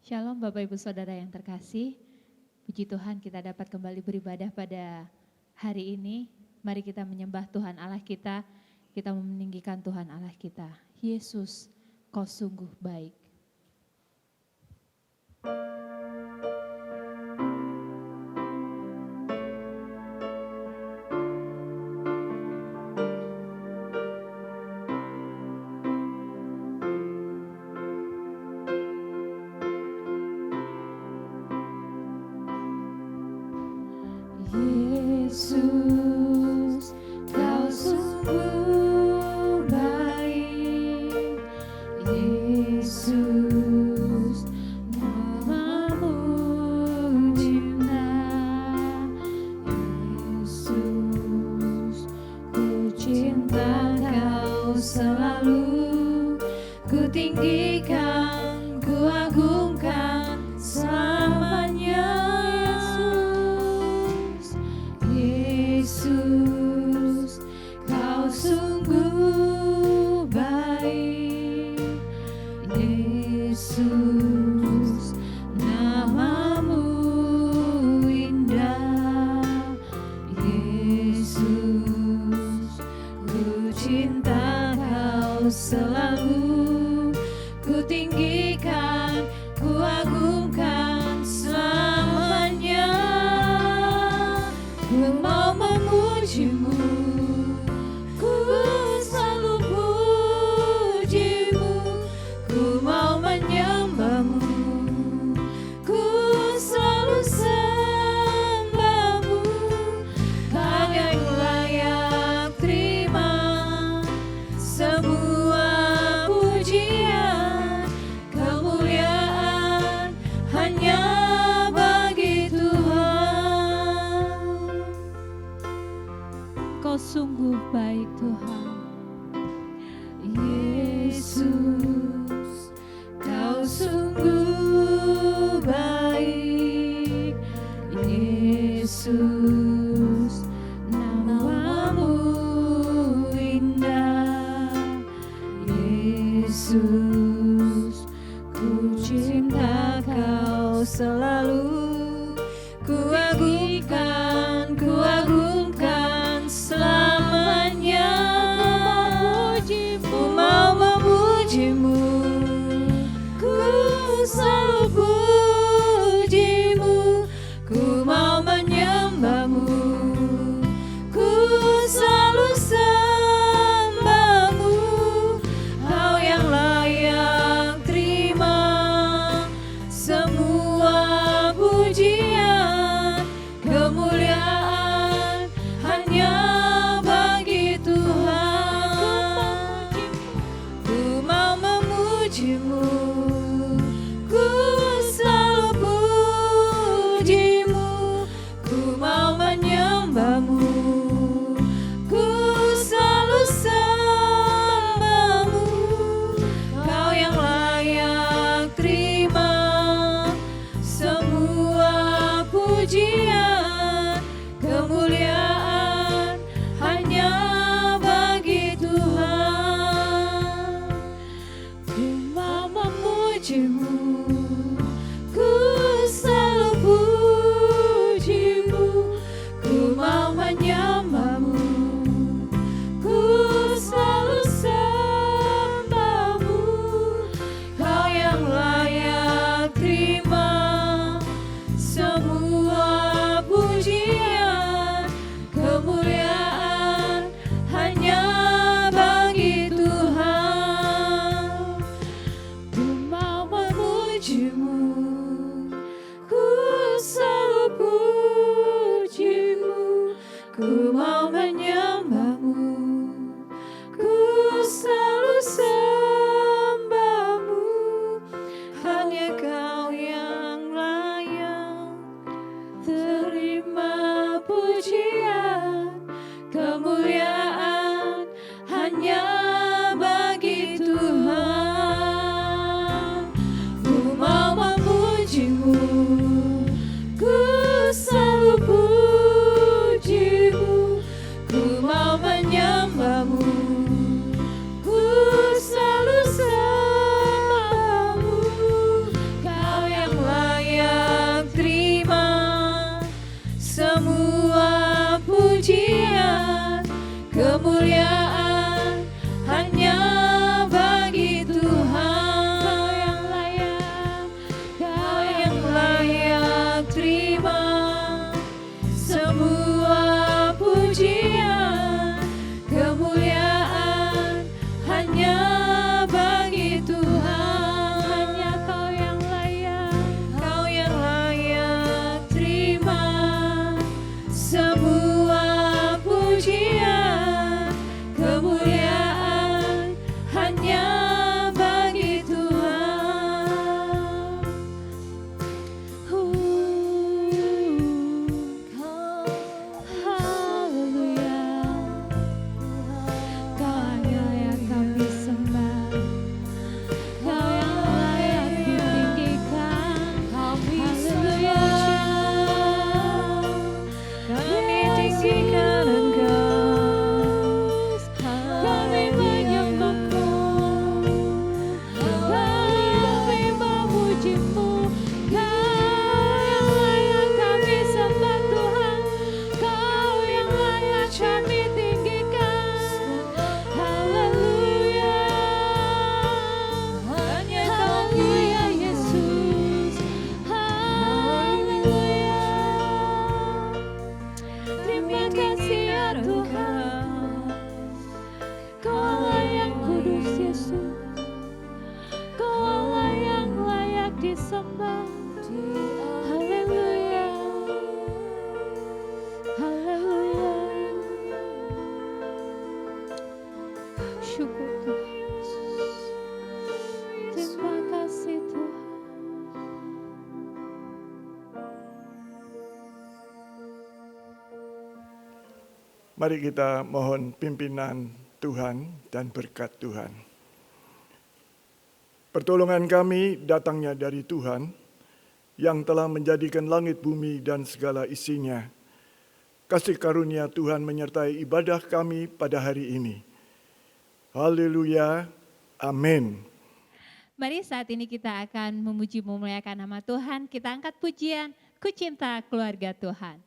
Shalom Bapak Ibu Saudara yang terkasih. Puji Tuhan kita dapat kembali beribadah pada hari ini. Mari kita menyembah Tuhan Allah kita. Kita meninggikan Tuhan Allah kita. Yesus, Kau sungguh baik. Yesus, Kau sungguh baik. Yesus, namamu cinta. Yesus, ku cinta Kau selalu. Ku tinggikan, ku agungkan selamanya. Yesus, Kau sungguh baik. Yesus, namamu indah. Yesus, ku cinta Kau selalu. Ku tinggikan, ku agungkan selamanya. Ku mau memujimu, ku selalu pujimu. Ku mau menyembahmu, ku selalu sembahmu. Kau yang layak terima semua pujian. Kemuliaan hanya bagi Tuhan. Kau sungguh baik Tuhan. Yesus, Kau sungguh baik. Yesus, namamu indah. Yesus, ku cinta Kau selalu. Ku agungkan selamanya. Ku mau memujimu, ku selalu pujimu. Ku mau menyembahmu, ku selalu sembahmu. Kau yang layak terima semua pujian. Kemuliaan hanya bagi Tuhan. Ku mau memujimu, ku selalu pujimu. Ku mau menyembahmu, ku selalu sembahmu. Kau yang layak terima semua pujian. Kemuliaan hanya bagi Tuhan. Ku mau memujimu, sembah. Haleluya, haleluya. Syukur Tuhan. Terima kasih Tuhan. Mari kita mohon pimpinan Tuhan dan berkat Tuhan. Pertolongan kami datangnya dari Tuhan yang telah menjadikan langit, bumi, dan segala isinya. Kasih karunia Tuhan menyertai ibadah kami pada hari ini. Haleluya, amin. Mari saat ini kita akan memuji memuliakan nama Tuhan. Kita angkat pujian, Ku Cinta Keluarga Tuhan.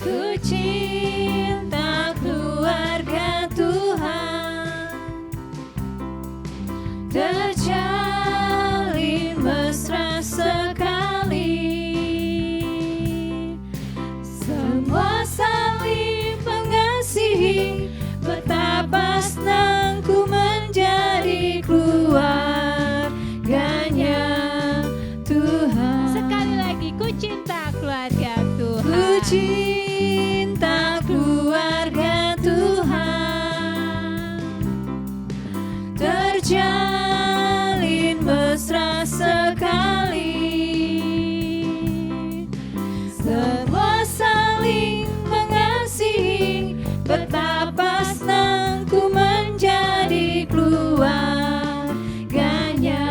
Ku cinta keluarga Tuhan, terjalin mesra sekali, semua saling mengasihi, betapa senangku menjadi keluarganya Tuhan. Sekali lagi, ku cinta keluarga Tuhan. Ku cinta keluarga Tuhan, terjalin mesra sekali, semua saling mengasihi, betapa senangku menjadi keluarganya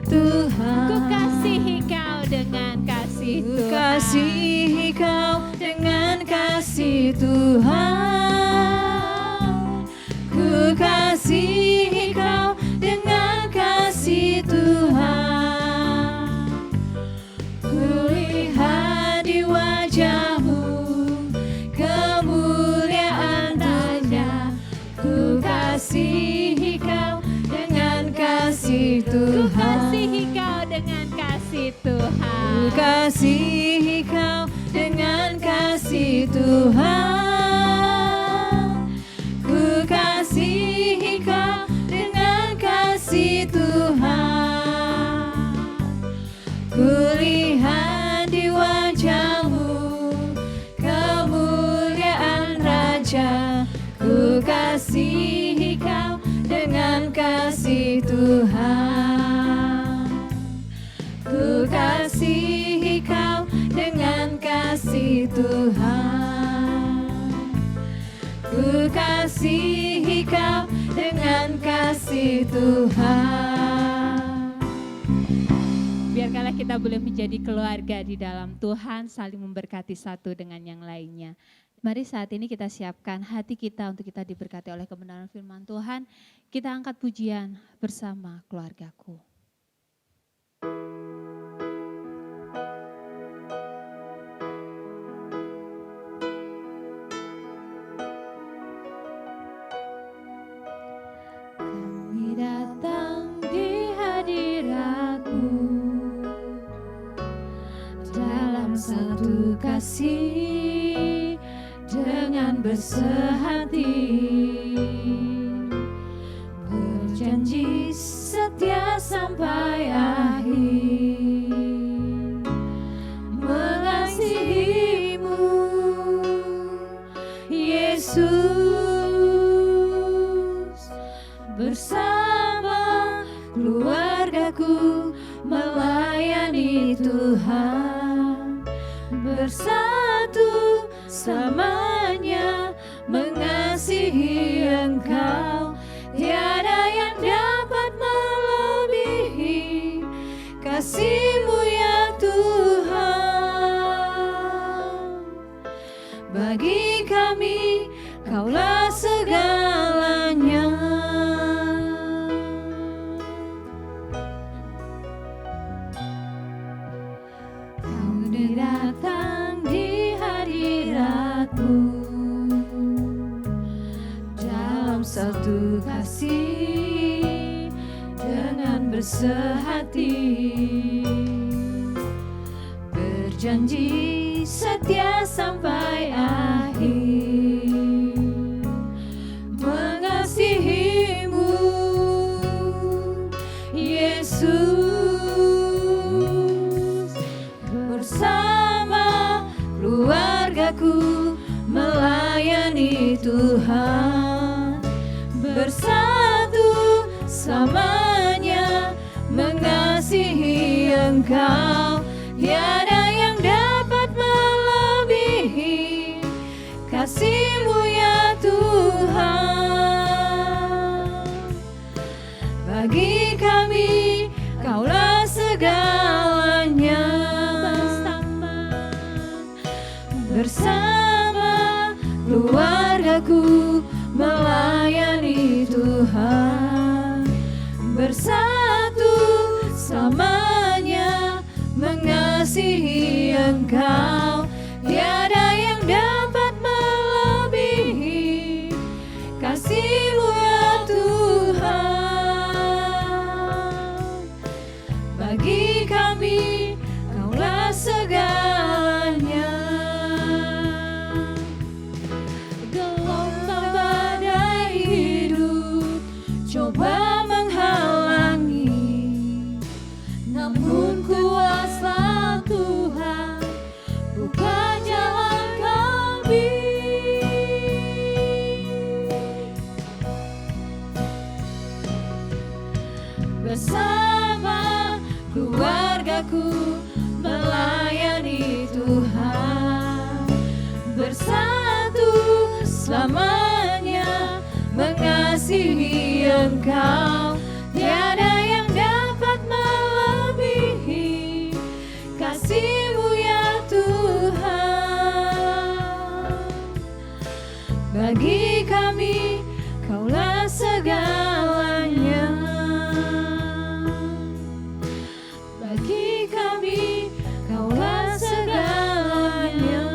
Tuhan. Ku kasihi kau dengan kasih Tuhan. Ku kasihi kau dengan kasih Tuhan. Ku kasihi kau dengan kasih Tuhan. Kulihat di wajahmu kemuliaan Raja. Ku kasihi kau dengan kasih Tuhan. Ku kasihi kau dengan kasih Tuhan. Ku kasihi kau dengan kasih Tuhan. Ku kasihi kau dengan kasih Tuhan. Kulihat di wajahmu kemuliaan Raja. Ku kasihi kau dengan kasih Tuhan. Ku kasihi kau dengan kasih Tuhan. Ku kasihi kau dengan kasih Tuhan. Biarkanlah kita boleh menjadi keluarga di dalam Tuhan, saling memberkati satu dengan yang lainnya. Mari saat ini kita siapkan hati kita untuk kita diberkati oleh kebenaran firman Tuhan. Kita angkat pujian bersama keluargaku. Kami datang di hadirat-Mu dalam satu kasih dengan bersehati, berjanji setia sampai akhir, mengasihi-Mu Yesus. Bersama keluargaku melayani Tuhan, bersatu selamanya mengasihi Engkau. Tiada yang dapat melebihi kasih-Mu ya Tuhan. Bagi kami Kaulah segalanya. Kau datang di hadirat-Mu dalam satu kasih dengan bersehati, hati, berjanji setia sampai akhir, mengasihimu Yesus. Bersama keluargaku melayani Tuhan, bersatu selamanya mengasihi Engkau. Tiada yang dapat melebihi kasih-Mu ya Tuhan. Bagi kami Kaulah segalanya, bersama keluargaku melayani Tuhan, bersatu selamanya mengasihi Engkau. Tiada yang dapat melebihi kasih-Mu ya Tuhan. Bagi kami Kaulah segalanya. Gelombang badai hidup coba menghalangi, namun kuasa Tuhan buka jalan kami. Bersama keluargaku melayani Tuhan, bersatu selamanya mengasihi Engkau. Tiada yang dapat melebihi kasih-Mu ya Tuhan. Bagi kami Kaulah segalanya. Bagi kami Kaulah segalanya.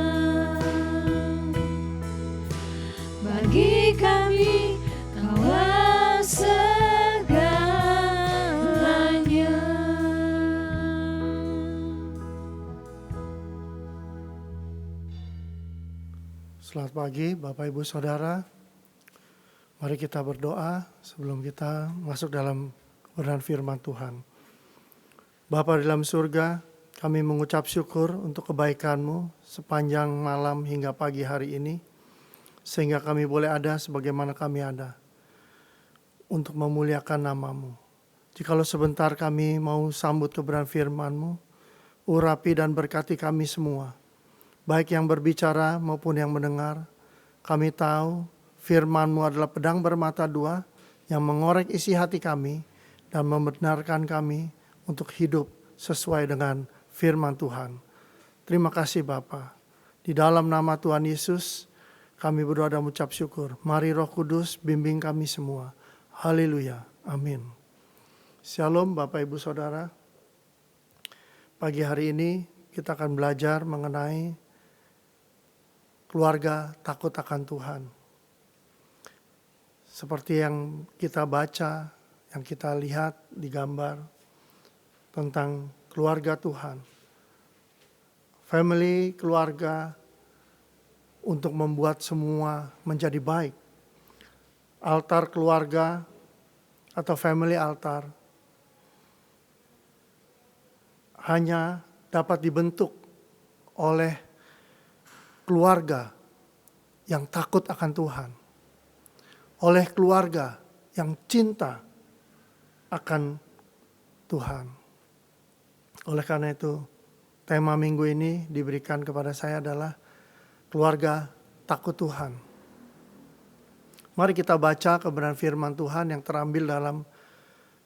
Bagi kami Kaulah segalanya. Selamat pagi Bapak Ibu Saudara. Mari kita berdoa sebelum kita masuk dalam kebenaran firman Tuhan. Bapa di dalam surga, kami mengucap syukur untuk kebaikan-Mu sepanjang malam hingga pagi hari ini, sehingga kami boleh ada sebagaimana kami ada, untuk memuliakan nama-Mu. Jikalau sebentar kami mau sambut kebenaran firman-Mu, urapi dan berkati kami semua, baik yang berbicara maupun yang mendengar. Kami tahu firman-Mu adalah pedang bermata dua yang mengorek isi hati kami dan membenarkan kami untuk hidup sesuai dengan firman Tuhan. Terima kasih Bapa. Di dalam nama Tuhan Yesus kami berdoa dan mengucap syukur. Mari Roh Kudus bimbing kami semua. Haleluya. Amin. Shalom Bapak Ibu Saudara. Pagi hari ini kita akan belajar mengenai keluarga takut akan Tuhan. Seperti yang kita baca, yang kita lihat di gambar tentang keluarga Tuhan. Family, keluarga, untuk membuat semua menjadi baik. Altar keluarga atau family altar hanya dapat dibentuk oleh keluarga yang takut akan Tuhan. Oleh keluarga yang cinta akan Tuhan. Oleh karena itu, tema minggu ini diberikan kepada saya adalah keluarga takut Tuhan. Mari kita baca kebenaran firman Tuhan yang terambil dalam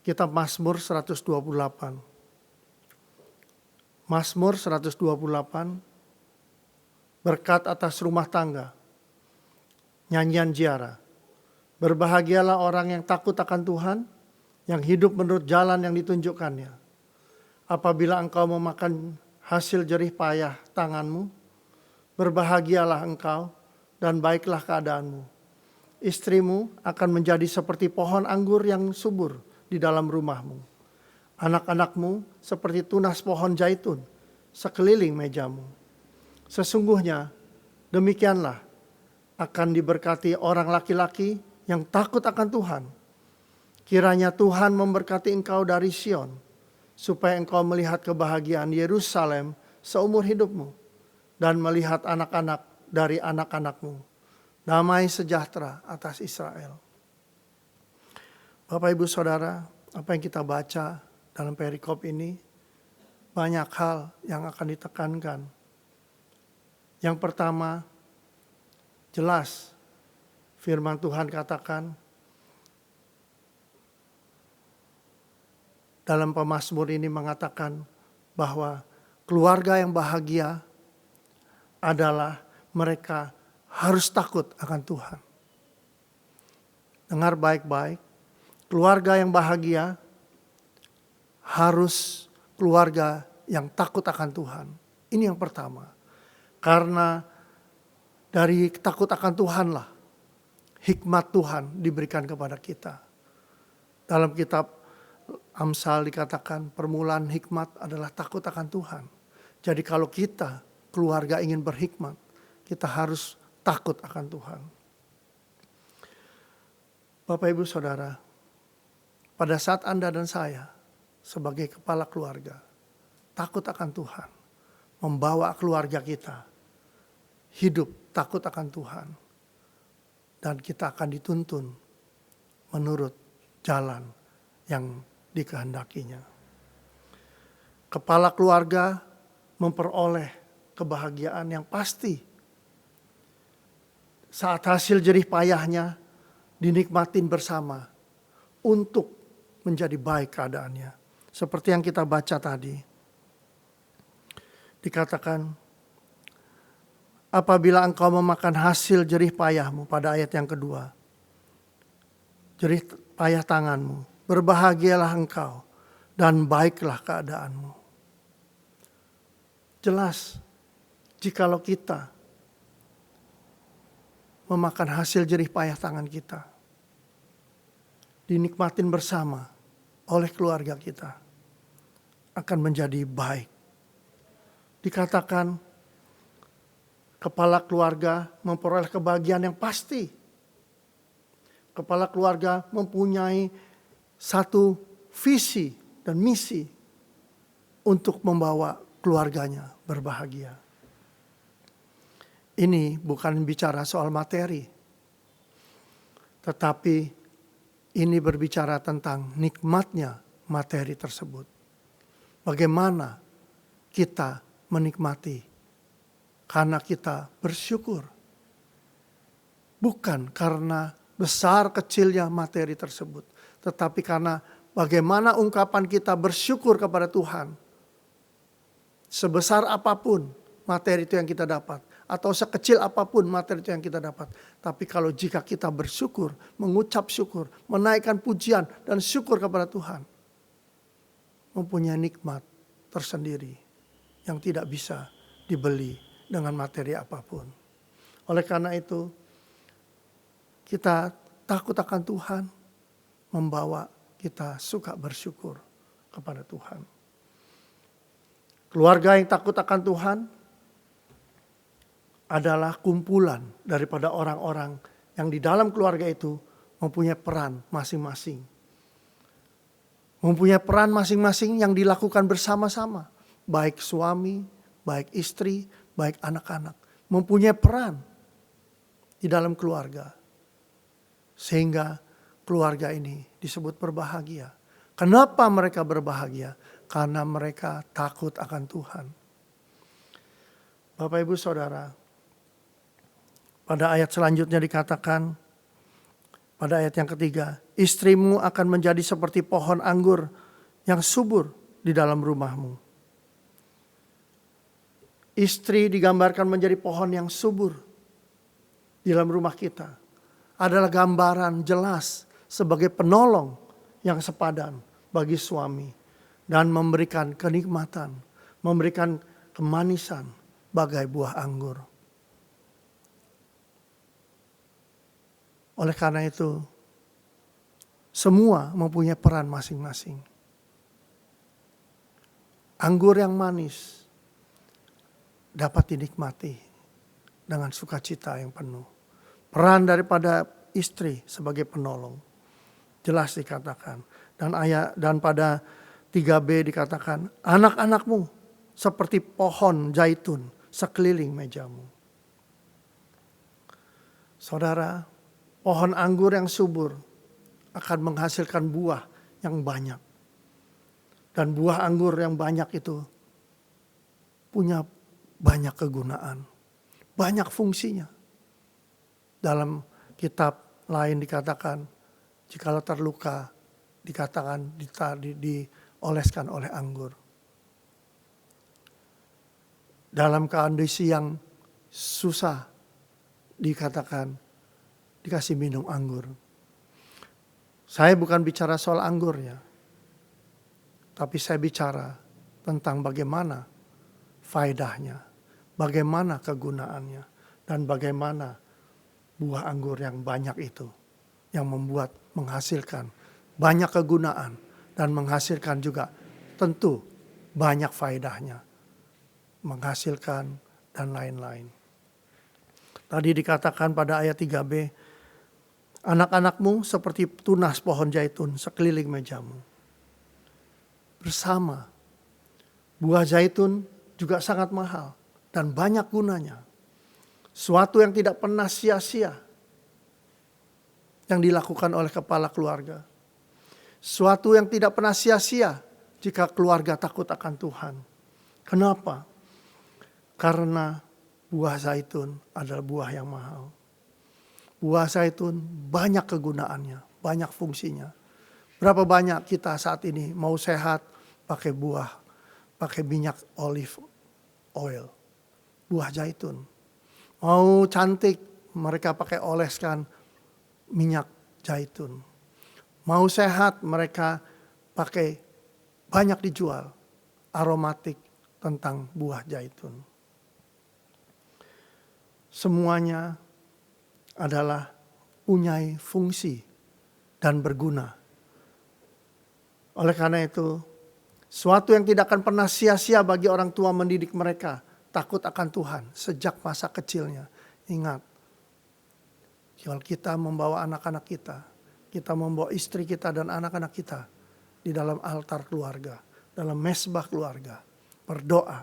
kitab Mazmur 128. Mazmur 128, berkat atas rumah tangga, nyanyian ziarah. Berbahagialah orang yang takut akan Tuhan, yang hidup menurut jalan yang ditunjukkannya. Apabila engkau memakan hasil jerih payah tanganmu, berbahagialah engkau dan baiklah keadaanmu. Istrimu akan menjadi seperti pohon anggur yang subur di dalam rumahmu. Anak-anakmu seperti tunas pohon zaitun sekeliling mejamu. Sesungguhnya demikianlah akan diberkati orang laki-laki yang takut akan Tuhan. Kiranya Tuhan memberkati engkau dari Sion, supaya engkau melihat kebahagiaan Yerusalem seumur hidupmu, dan melihat anak-anak dari anak-anakmu. Damai sejahtera atas Israel. Bapak, Ibu, Saudara, apa yang kita baca dalam perikop ini, banyak hal yang akan ditekankan. Yang pertama, jelas firman Tuhan katakan dalam Pemazmur ini mengatakan bahwa keluarga yang bahagia adalah mereka harus takut akan Tuhan. Dengar baik-baik, keluarga yang bahagia harus keluarga yang takut akan Tuhan. Ini yang pertama. Karena dari takut akan Tuhanlah hikmat Tuhan diberikan kepada kita. Dalam kitab Amsal dikatakan permulaan hikmat adalah takut akan Tuhan. Jadi kalau kita keluarga ingin berhikmat, kita harus takut akan Tuhan. Bapak, Ibu, Saudara, pada saat Anda dan saya sebagai kepala keluarga takut akan Tuhan, membawa keluarga kita hidup takut akan Tuhan, dan kita akan dituntun menurut jalan yang dikehendakinya. Kepala keluarga memperoleh kebahagiaan yang pasti saat hasil jerih payahnya dinikmatin bersama untuk menjadi baik keadaannya. Seperti yang kita baca tadi. Dikatakan, apabila engkau memakan hasil jerih payahmu, pada ayat yang kedua. Jerih payah tanganmu, berbahagialah engkau dan baiklah keadaanmu. Jelas, jikalau kita memakan hasil jerih payah tangan kita, dinikmatin bersama oleh keluarga kita, akan menjadi baik. Dikatakan kepala keluarga memperoleh kebahagiaan yang pasti. Kepala keluarga mempunyai satu visi dan misi untuk membawa keluarganya berbahagia. Ini bukan bicara soal materi, tetapi ini berbicara tentang nikmatnya materi tersebut. Bagaimana kita menikmati karena kita bersyukur. Bukan karena besar kecilnya materi tersebut, tetapi karena bagaimana ungkapan kita bersyukur kepada Tuhan. Sebesar apapun materi itu yang kita dapat, atau sekecil apapun materi itu yang kita dapat. Tapi kalau jika kita bersyukur, mengucap syukur, menaikkan pujian dan syukur kepada Tuhan, mempunyai nikmat tersendiri yang tidak bisa dibeli dengan materi apapun. Oleh karena itu, kita takut akan Tuhan, membawa kita suka bersyukur kepada Tuhan. Keluarga yang takut akan Tuhan adalah kumpulan daripada orang-orang yang di dalam keluarga itu mempunyai peran masing-masing. Mempunyai peran masing-masing yang dilakukan bersama-sama. Baik suami, baik istri, baik anak-anak. Mempunyai peran di dalam keluarga. Sehingga keluarga ini disebut berbahagia. Kenapa mereka berbahagia? Karena mereka takut akan Tuhan. Bapak, Ibu, Saudara, pada ayat selanjutnya dikatakan, pada ayat yang ketiga, istrimu akan menjadi seperti pohon anggur yang subur di dalam rumahmu. Istri digambarkan menjadi pohon yang subur di dalam rumah kita. Adalah gambaran jelas sebagai penolong yang sepadan bagi suami. Dan memberikan kenikmatan, memberikan kemanisan bagai buah anggur. Oleh karena itu, semua mempunyai peran masing-masing. anggur yang manis dapat dinikmati dengan sukacita yang penuh. Peran daripada istri sebagai penolong jelas dikatakan. Dan pada 3b dikatakan, anak-anakmu seperti pohon zaitun sekeliling mejamu. Saudara, pohon anggur yang subur akan menghasilkan buah yang banyak. Dan buah anggur yang banyak itu punya banyak kegunaan, banyak fungsinya. Dalam kitab lain dikatakan, jikalau terluka, dikatakan dioleskan oleh anggur. Dalam kondisi yang susah, dikatakan dikasih minum anggur. Saya bukan bicara soal anggurnya, tapi saya bicara tentang bagaimana faedahnya, bagaimana kegunaannya, dan bagaimana buah anggur yang banyak itu yang menghasilkan banyak kegunaan dan menghasilkan juga tentu banyak faedahnya, menghasilkan dan lain-lain. Tadi dikatakan pada ayat 3b, anak-anakmu seperti tunas pohon zaitun sekeliling mejamu. Bersama, buah zaitun juga sangat mahal dan banyak gunanya. Suatu yang tidak pernah sia-sia yang dilakukan oleh kepala keluarga. Suatu yang tidak pernah sia-sia jika keluarga takut akan Tuhan. Kenapa? Karena buah zaitun adalah buah yang mahal. Buah zaitun banyak kegunaannya, banyak fungsinya. Berapa banyak kita saat ini mau sehat pakai buah, pakai minyak olive oil, buah zaitun. Mau cantik mereka pakai oleskan minyak zaitun. Mau sehat mereka pakai banyak dijual aromatik tentang buah zaitun. Semuanya adalah punya fungsi dan berguna. Oleh karena itu, suatu yang tidak akan pernah sia-sia bagi orang tua mendidik mereka takut akan Tuhan sejak masa kecilnya. Ingat, kalau kita membawa anak-anak kita membawa istri kita dan anak-anak kita di dalam altar keluarga, dalam mesbah keluarga, berdoa,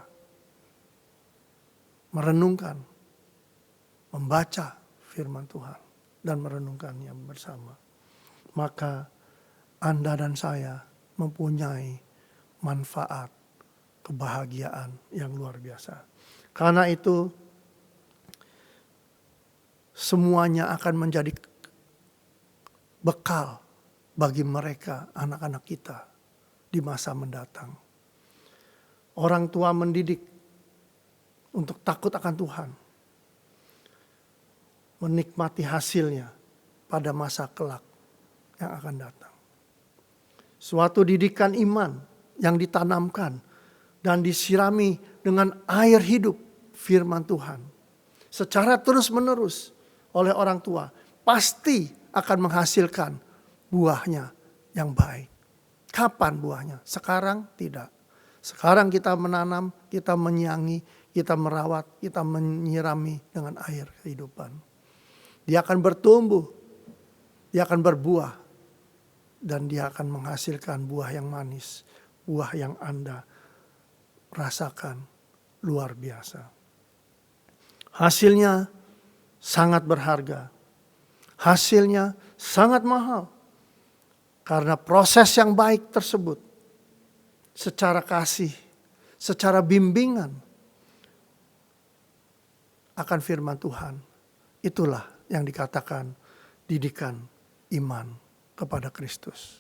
merenungkan, membaca firman Tuhan dan merenungkannya bersama. Maka Anda dan saya mempunyai manfaat, kebahagiaan yang luar biasa. Karena itu semuanya akan menjadi bekal bagi mereka, anak-anak kita di masa mendatang. Orang tua mendidik untuk takut akan Tuhan, menikmati hasilnya pada masa kelak yang akan datang. Suatu didikan iman yang ditanamkan dan disirami dengan air hidup firman Tuhan secara terus-menerus oleh orang tua pasti akan menghasilkan buahnya yang baik. Kapan buahnya? Sekarang tidak. Sekarang kita menanam, kita menyiangi, kita merawat, kita menyirami dengan air kehidupan. Dia akan bertumbuh, dia akan berbuah, dan dia akan menghasilkan buah yang manis, buah yang Anda rasakan luar biasa. Hasilnya sangat berharga. Hasilnya sangat mahal. Karena proses yang baik tersebut, secara kasih, secara bimbingan akan firman Tuhan, itulah yang dikatakan didikan iman kepada Kristus.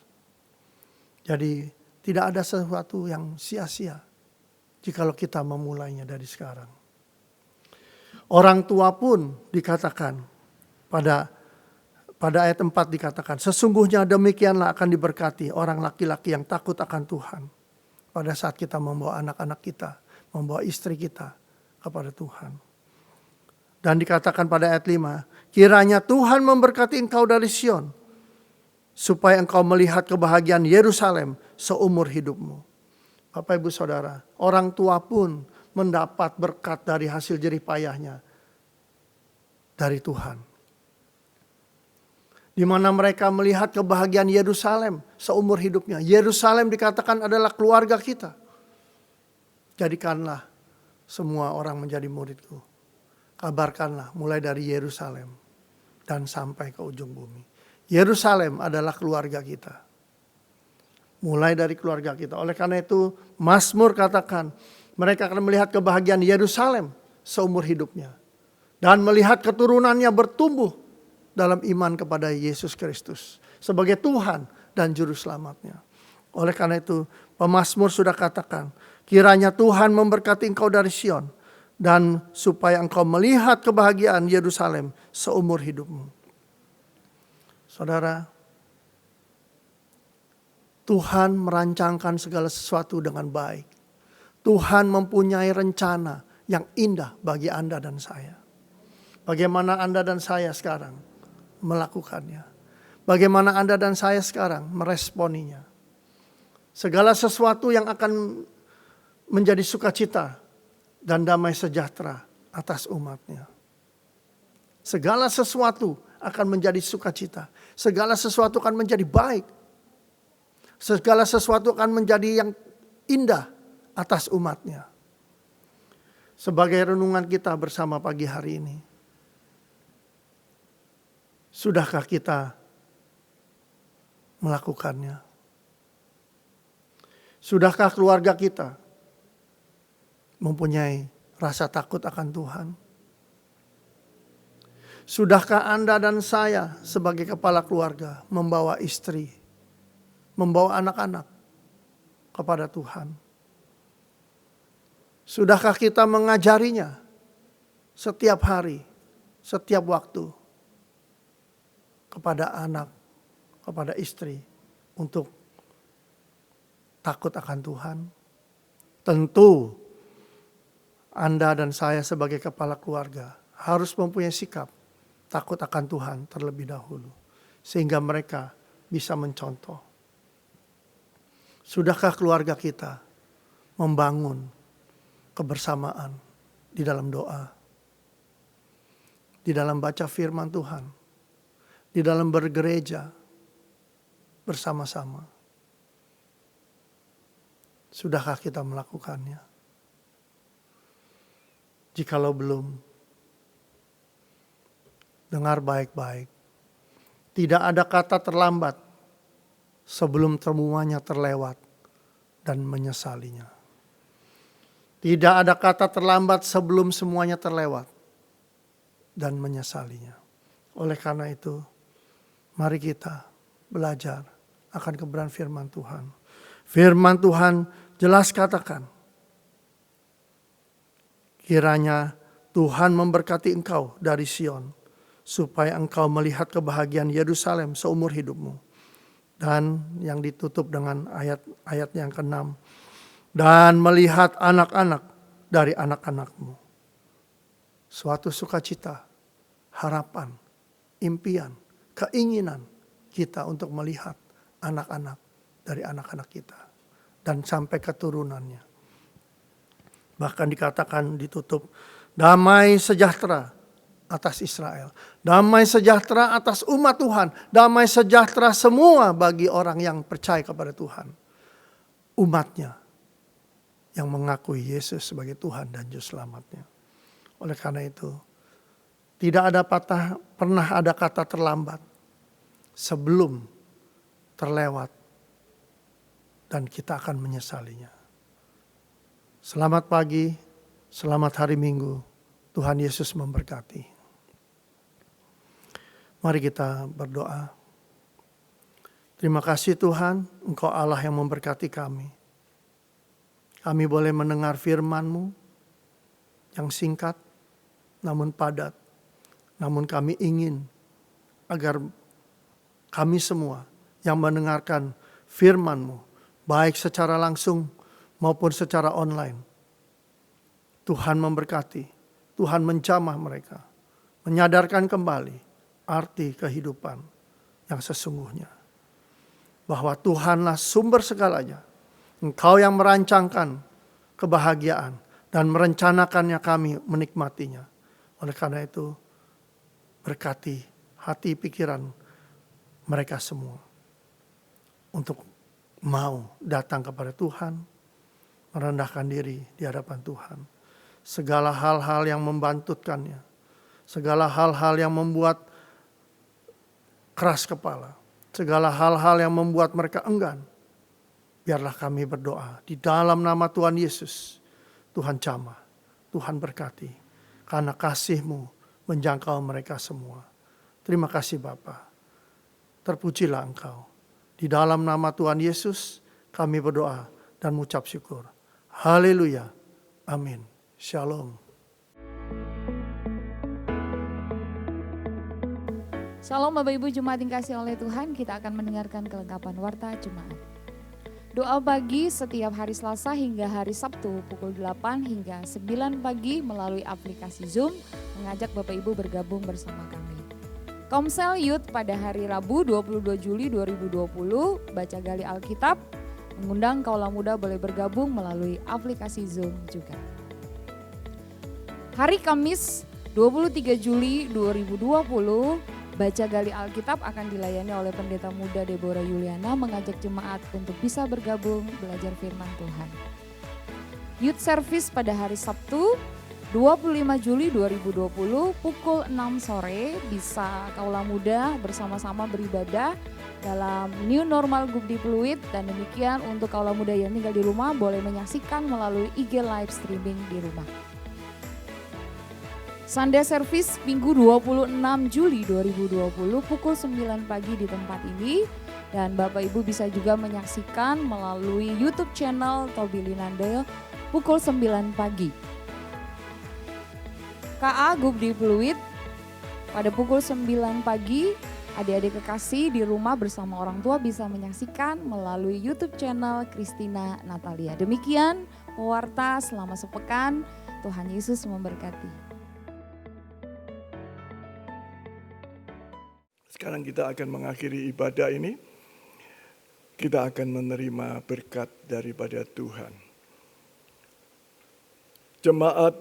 Jadi tidak ada sesuatu yang sia-sia jikalau kita memulainya dari sekarang. Orang tua pun dikatakan pada ayat 4 dikatakan, sesungguhnya demikianlah akan diberkati orang laki-laki yang takut akan Tuhan. Pada saat kita membawa anak-anak kita, membawa istri kita kepada Tuhan. Dan dikatakan pada ayat 5, kiranya Tuhan memberkati engkau dari Sion, supaya engkau melihat kebahagiaan Yerusalem seumur hidupmu. Bapak Ibu Saudara, orang tua pun mendapat berkat dari hasil jerih payahnya dari Tuhan. Di mana mereka melihat kebahagiaan Yerusalem seumur hidupnya. Yerusalem dikatakan adalah keluarga kita. Jadikanlah semua orang menjadi muridku. Kabarkanlah mulai dari Yerusalem dan sampai ke ujung bumi. Yerusalem adalah keluarga kita. Mulai dari keluarga kita. Oleh karena itu Mazmur katakan mereka akan melihat kebahagiaan Yerusalem seumur hidupnya. Dan melihat keturunannya bertumbuh dalam iman kepada Yesus Kristus sebagai Tuhan dan Juru Selamatnya. Oleh karena itu pemazmur sudah katakan, kiranya Tuhan memberkati engkau dari Sion, dan supaya engkau melihat kebahagiaan Yerusalem seumur hidupmu. Saudara, Tuhan merancangkan segala sesuatu dengan baik. Tuhan mempunyai rencana yang indah bagi Anda dan saya. Bagaimana Anda dan saya sekarang melakukannya? Bagaimana Anda dan saya sekarang meresponinya? Segala sesuatu yang akan menjadi sukacita dan damai sejahtera atas umatnya. Segala sesuatu akan menjadi sukacita. Segala sesuatu akan menjadi baik. Segala sesuatu akan menjadi yang indah atas umatnya. Sebagai renungan kita bersama pagi hari ini, sudahkah kita melakukannya? Sudahkah keluarga kita mempunyai rasa takut akan Tuhan? Sudahkah Anda dan saya sebagai kepala keluarga membawa istri, membawa anak-anak kepada Tuhan? Sudahkah kita mengajarinya setiap hari, setiap waktu kepada anak, kepada istri untuk takut akan Tuhan? Tentu Anda dan saya sebagai kepala keluarga harus mempunyai sikap takut akan Tuhan terlebih dahulu, sehingga mereka bisa mencontoh. Sudahkah keluarga kita membangun kebersamaan di dalam doa, di dalam baca firman Tuhan, di dalam bergereja bersama-sama? Sudahkah kita melakukannya? Jikalau belum, dengar baik-baik. Tidak ada kata terlambat sebelum semuanya terlewat dan menyesalinya. Tidak ada kata terlambat sebelum semuanya terlewat dan menyesalinya. Oleh karena itu, mari kita belajar akan kebenaran firman Tuhan. Firman Tuhan jelas katakan, kiranya Tuhan memberkati engkau dari Sion, supaya engkau melihat kebahagiaan Yerusalem seumur hidupmu. Dan yang ditutup dengan ayat yang ke-6. Dan melihat anak-anak dari anak-anakmu. Suatu sukacita, harapan, impian, keinginan kita untuk melihat anak-anak dari anak-anak kita. Dan sampai keturunannya. Bahkan dikatakan ditutup, damai sejahtera atas Israel. Damai sejahtera atas umat Tuhan. Damai sejahtera semua bagi orang yang percaya kepada Tuhan. Umatnya yang mengakui Yesus sebagai Tuhan dan Juru Selamatnya. Oleh karena itu, tidak ada pernah ada kata terlambat sebelum terlewat dan kita akan menyesalinya. Selamat pagi, selamat hari Minggu. Tuhan Yesus memberkati. Mari kita berdoa. Terima kasih Tuhan, Engkau Allah yang memberkati kami. Kami boleh mendengar firman-Mu yang singkat namun padat. Namun kami ingin agar kami semua yang mendengarkan firman-Mu, baik secara langsung maupun secara online, Tuhan memberkati, Tuhan menjamah mereka, menyadarkan kembali arti kehidupan yang sesungguhnya. Bahwa Tuhanlah sumber segalanya. Engkau yang merancangkan kebahagiaan dan merencanakannya kami menikmatinya. Oleh karena itu, berkati hati pikiran mereka semua untuk mau datang kepada Tuhan, merendahkan diri di hadapan Tuhan. Segala hal-hal yang membantutkannya, segala hal-hal yang membuat keras kepala, segala hal-hal yang membuat mereka enggan, biarlah kami berdoa di dalam nama Tuhan Yesus. Tuhan jamah, Tuhan berkati, karena kasih-Mu menjangkau mereka semua. Terima kasih Bapa. Terpujilah Engkau. Di dalam nama Tuhan Yesus kami berdoa dan mengucap syukur. Haleluya. Amin. Shalom. Shalom Bapak Ibu Jemaat yang dikasihi oleh Tuhan, kita akan mendengarkan kelengkapan warta Jemaat. Doa pagi setiap hari Selasa hingga hari Sabtu pukul 8 hingga 9 pagi melalui aplikasi Zoom mengajak Bapak Ibu bergabung bersama kami. Komsel Youth pada hari Rabu 22 Juli 2020 baca gali Alkitab, mengundang kaula muda boleh bergabung melalui aplikasi Zoom juga. Hari Kamis 23 Juli 2020 Baca Gali Alkitab akan dilayani oleh Pendeta Muda Deborah Yuliana mengajak jemaat untuk bisa bergabung belajar firman Tuhan. Youth Service pada hari Sabtu 25 Juli 2020 pukul 6 sore bisa kaula muda bersama-sama beribadah dalam New Normal Gubdi Pluit, dan demikian untuk kaula muda yang tinggal di rumah boleh menyaksikan melalui IG live streaming di rumah. Sunday Service Minggu 26 Juli 2020 pukul 9 pagi di tempat ini, dan Bapak Ibu bisa juga menyaksikan melalui YouTube channel Tobi Linandel pukul 9 pagi. KA Gubdi Pluit pada pukul 9 pagi, adik-adik kekasih di rumah bersama orang tua bisa menyaksikan melalui YouTube channel Christina Natalia. Demikian pewarta selama sepekan, Tuhan Yesus memberkati. Sekarang kita akan mengakhiri ibadah ini. Kita akan menerima berkat daripada Tuhan. Jemaat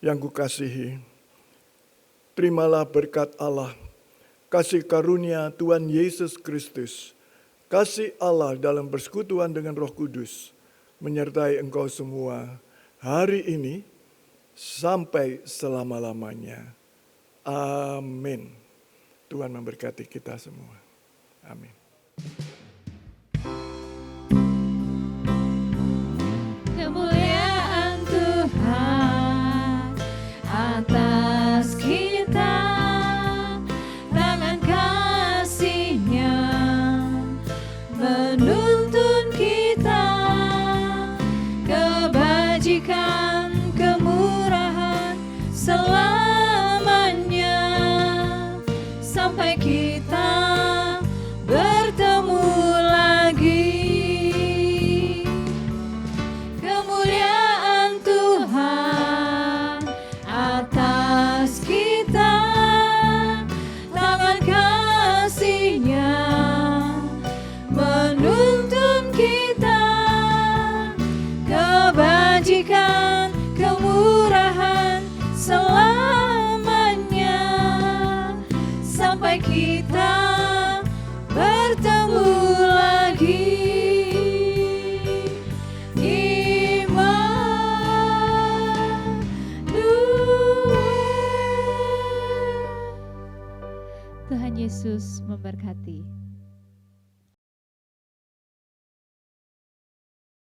yang kukasihi, terimalah berkat Allah, kasih karunia Tuhan Yesus Kristus, kasih Allah dalam persekutuan dengan Roh Kudus, menyertai engkau semua hari ini sampai selama-lamanya. Amin. Tuhan memberkati kita semua. Amin. Kemuliaan Tuhan atas kita, tangan kasih-Nya menuntun kita, kebajikan, kemurahan selamanya, sampai kita bertemu lagi. Kemuliaan Tuhan atas kita, tangan kasih-Nya menuntun kita,